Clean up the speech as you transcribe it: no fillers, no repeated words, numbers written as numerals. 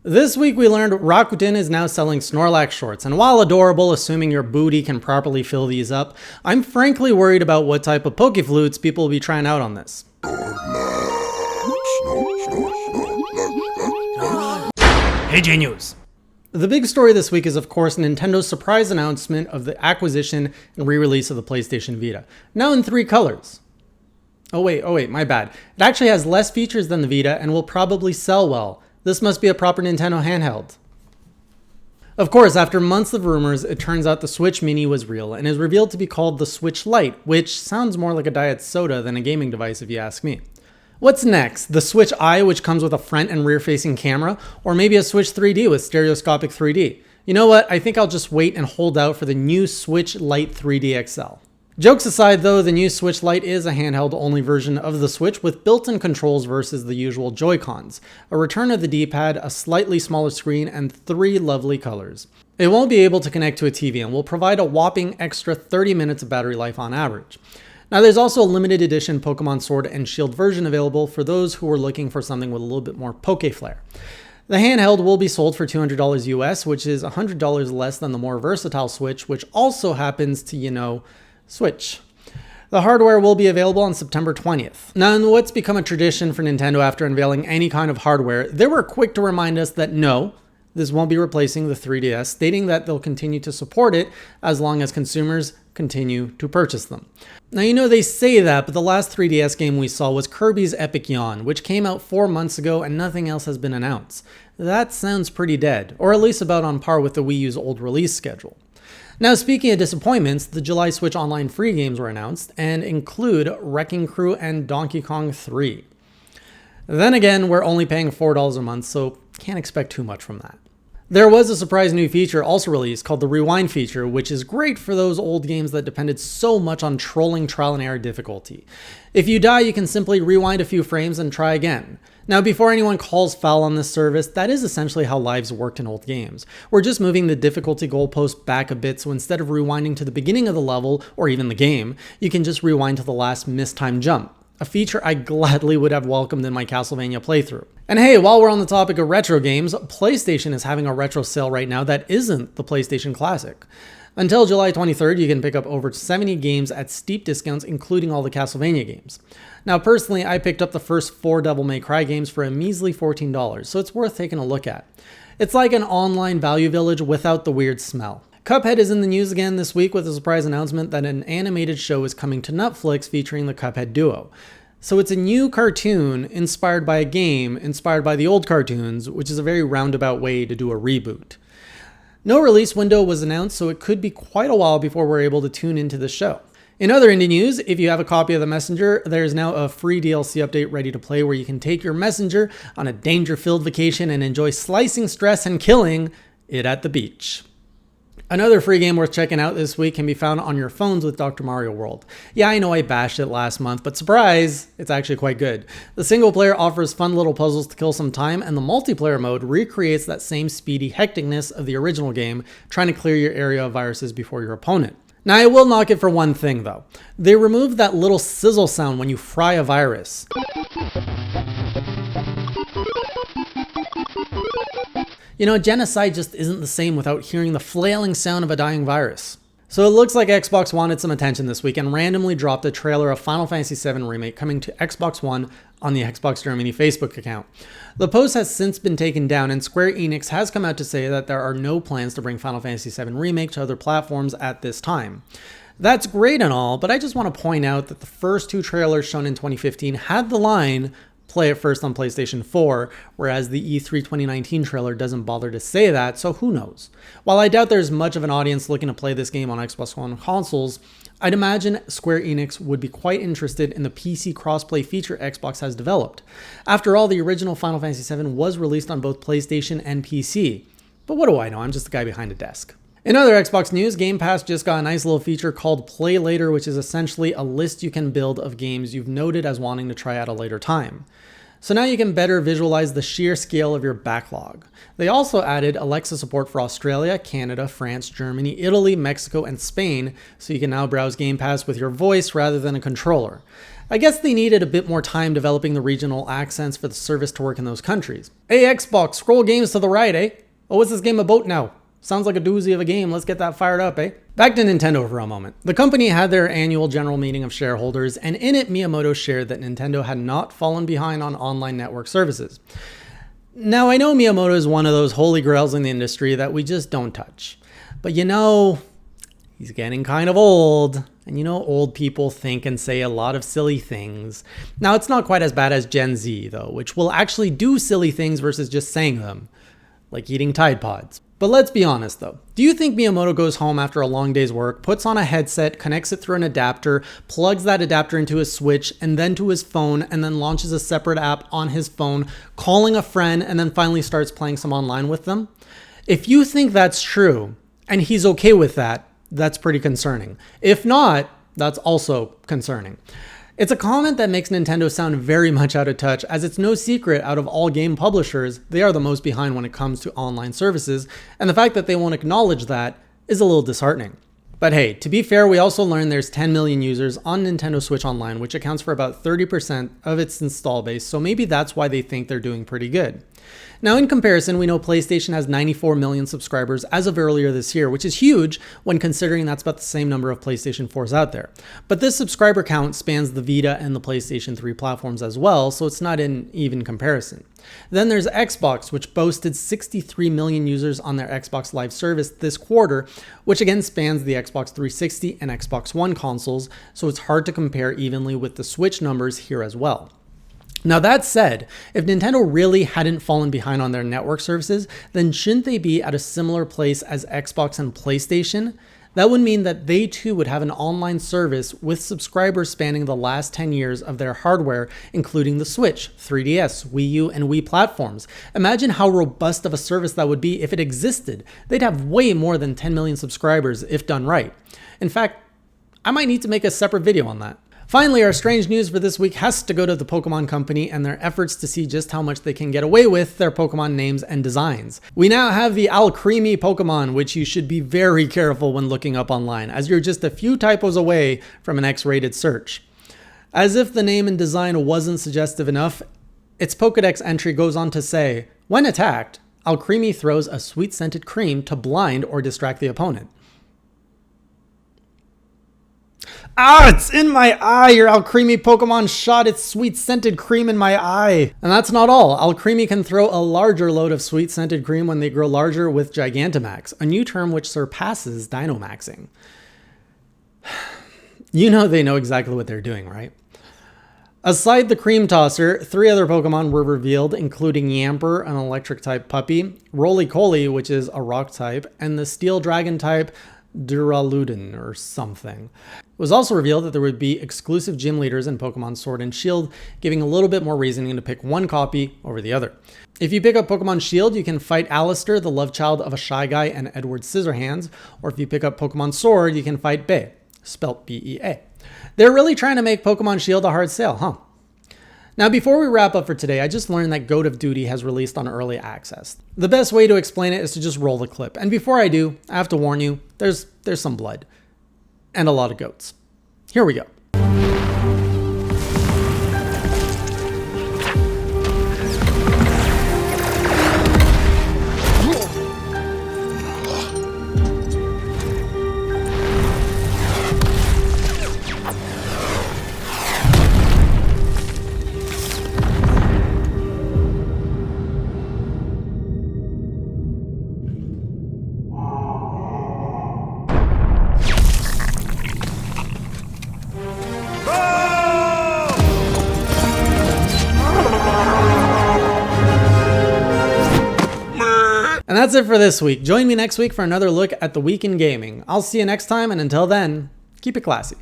This week we learned Rakuten is now selling Snorlax shorts, and while adorable, assuming your booty can properly fill these up, I'm frankly worried about what type of Pokeflutes people will be trying out on this. Hey Genius! The big story this week is of course Nintendo's surprise announcement of the acquisition and re-release of the PlayStation Vita, now in 3 colors. Oh wait, my bad. It actually has less features than the Vita and will probably sell well. This must be a proper Nintendo handheld. Of course, after months of rumors, it turns out the Switch Mini was real and is revealed to be called the Switch Lite, which sounds more like a diet soda than a gaming device if you ask me. What's next? The Switch Eye, which comes with a front and rear facing camera, or maybe a Switch 3D with stereoscopic 3D? You know what? I think I'll just wait and hold out for the new Switch Lite 3D XL. Jokes aside though, the new Switch Lite is a handheld-only version of the Switch with built-in controls versus the usual Joy-Cons, a return of the D-pad, a slightly smaller screen, and 3 lovely colors. It won't be able to connect to a TV and will provide a whopping extra 30 minutes of battery life on average. Now there's also a limited edition Pokemon Sword and Shield version available for those who are looking for something with a little bit more Poke flair. The handheld will be sold for $200 US, which is $100 less than the more versatile Switch, which also happens to, Switch. The hardware will be available on September 20th. Now, in what's become a tradition for Nintendo after unveiling any kind of hardware, they were quick to remind us that no, this won't be replacing the 3DS, stating that they'll continue to support it as long as consumers continue to purchase them. Now, they say that, but the last 3DS game we saw was Kirby's Epic Yarn, which came out 4 months ago and nothing else has been announced. That sounds pretty dead, or at least about on par with the Wii U's old release schedule. Now, speaking of disappointments, the July Switch Online free games were announced and include Wrecking Crew and Donkey Kong 3. Then again, we're only paying $4 a month, so can't expect too much from that. There was a surprise new feature also released called the Rewind feature, which is great for those old games that depended so much on trolling trial and error difficulty. If you die, you can simply rewind a few frames and try again. Now, before anyone calls foul on this service, that is essentially how lives worked in old games. We're just moving the difficulty goalpost back a bit, so instead of rewinding to the beginning of the level, or even the game, you can just rewind to the last mistimed jump. A feature I gladly would have welcomed in my Castlevania playthrough. And hey, while we're on the topic of retro games, PlayStation is having a retro sale right now that isn't the PlayStation Classic. Until July 23rd, you can pick up over 70 games at steep discounts, including all the Castlevania games. Now, personally, I picked up the first 4 Devil May Cry games for a measly $14, so it's worth taking a look at. It's like an online value village without the weird smell. Cuphead is in the news again this week with a surprise announcement that an animated show is coming to Netflix featuring the Cuphead duo. So it's a new cartoon inspired by a game inspired by the old cartoons, which is a very roundabout way to do a reboot. No release window was announced, so it could be quite a while before we're able to tune into the show. In other indie news, if you have a copy of The Messenger, there's now a free DLC update ready to play where you can take your messenger on a danger-filled vacation and enjoy slicing stress and killing it at the beach. Another free game worth checking out this week can be found on your phones with Dr. Mario World. Yeah, I know I bashed it last month, but surprise, it's actually quite good. The single player offers fun little puzzles to kill some time, and the multiplayer mode recreates that same speedy hecticness of the original game, trying to clear your area of viruses before your opponent. Now, I will knock it for one thing though. They removed that little sizzle sound when you fry a virus. Genocide just isn't the same without hearing the flailing sound of a dying virus. So it looks like Xbox wanted some attention this week and randomly dropped a trailer of Final Fantasy VII Remake coming to Xbox One on the Xbox Germany Facebook account. The post has since been taken down, and Square Enix has come out to say that there are no plans to bring Final Fantasy VII Remake to other platforms at this time. That's great and all, but I just want to point out that the first 2 trailers shown in 2015 had the line, "Play it first on PlayStation 4, whereas the E3 2019 trailer doesn't bother to say that, so who knows. While I doubt there's much of an audience looking to play this game on Xbox One consoles, I'd imagine Square Enix would be quite interested in the PC crossplay feature Xbox has developed. After all, the original Final Fantasy VII was released on both PlayStation and PC. But what do I know, I'm just the guy behind a desk. In other Xbox news, Game Pass just got a nice little feature called Play Later, which is essentially a list you can build of games you've noted as wanting to try at a later time. So now you can better visualize the sheer scale of your backlog. They also added Alexa support for Australia, Canada, France, Germany, Italy, Mexico, and Spain, so you can now browse Game Pass with your voice rather than a controller. I guess they needed a bit more time developing the regional accents for the service to work in those countries. Hey Xbox, scroll games to the right, eh? Oh, what's this game about now? Sounds like a doozy of a game, let's get that fired up, eh? Back to Nintendo for a moment. The company had their annual general meeting of shareholders, and in it Miyamoto shared that Nintendo had not fallen behind on online network services. Now I know Miyamoto is one of those holy grails in the industry that we just don't touch. But you know, he's getting kind of old, and you know old people think and say a lot of silly things. Now it's not quite as bad as Gen Z though, which will actually do silly things versus just saying them, like eating Tide Pods. But let's be honest though, do you think Miyamoto goes home after a long day's work, puts on a headset, connects it through an adapter, plugs that adapter into his Switch and then to his phone, and then launches a separate app on his phone, calling a friend, and then finally starts playing some online with them? If you think that's true, and he's okay with that, that's pretty concerning. If not, that's also concerning. It's a comment that makes Nintendo sound very much out of touch, as it's no secret out of all game publishers, they are the most behind when it comes to online services, and the fact that they won't acknowledge that is a little disheartening. But hey, to be fair, we also learned there's 10 million users on Nintendo Switch Online, which accounts for about 30% of its install base, so maybe that's why they think they're doing pretty good. Now in comparison, we know PlayStation has 94 million subscribers as of earlier this year, which is huge when considering that's about the same number of PlayStation 4s out there. But this subscriber count spans the Vita and the PlayStation 3 platforms as well, so it's not an even comparison. Then there's Xbox, which boasted 63 million users on their Xbox Live service this quarter, which again spans the Xbox 360 and Xbox One consoles, so it's hard to compare evenly with the Switch numbers here as well. Now that said, if Nintendo really hadn't fallen behind on their network services, then shouldn't they be at a similar place as Xbox and PlayStation? That would mean that they too would have an online service with subscribers spanning the last 10 years of their hardware, including the Switch, 3DS, Wii U, and Wii platforms. Imagine how robust of a service that would be if it existed. They'd have way more than 10 million subscribers if done right. In fact, I might need to make a separate video on that. Finally, our strange news for this week has to go to the Pokemon Company and their efforts to see just how much they can get away with their Pokemon names and designs. We now have the Alcremie Pokemon, which you should be very careful when looking up online, as you're just a few typos away from an X-rated search. As if the name and design wasn't suggestive enough, its Pokedex entry goes on to say, when attacked, Alcremie throws a sweet-scented cream to blind or distract the opponent. Ah, it's in my eye! Your Alcremie Pokemon shot its sweet-scented cream in my eye! And that's not all. Alcremie can throw a larger load of sweet-scented cream when they grow larger with Gigantamax, a new term which surpasses Dynamaxing. You know they know exactly what they're doing, right? Aside the cream tosser, 3 other Pokemon were revealed, including Yamper, an electric-type puppy, Roly-Coly, which is a rock-type, and the Steel Dragon-type Duraludon or something. It was also revealed that there would be exclusive gym leaders in Pokemon Sword and Shield, giving a little bit more reasoning to pick one copy over the other. If you pick up Pokemon Shield, you can fight Alistair, the love child of a Shy Guy and Edward Scissorhands, or if you pick up Pokemon Sword, you can fight Bea, spelt B-E-A. They're really trying to make Pokemon Shield a hard sale, huh? Now, before we wrap up for today, I just learned that Goat of Duty has released on early access. The best way to explain it is to just roll the clip. And before I do, I have to warn you, there's some blood. And a lot of goats. Here we go. And that's it for this week. Join me next week for another look at the week in gaming. I'll see you next time, and until then, keep it classy.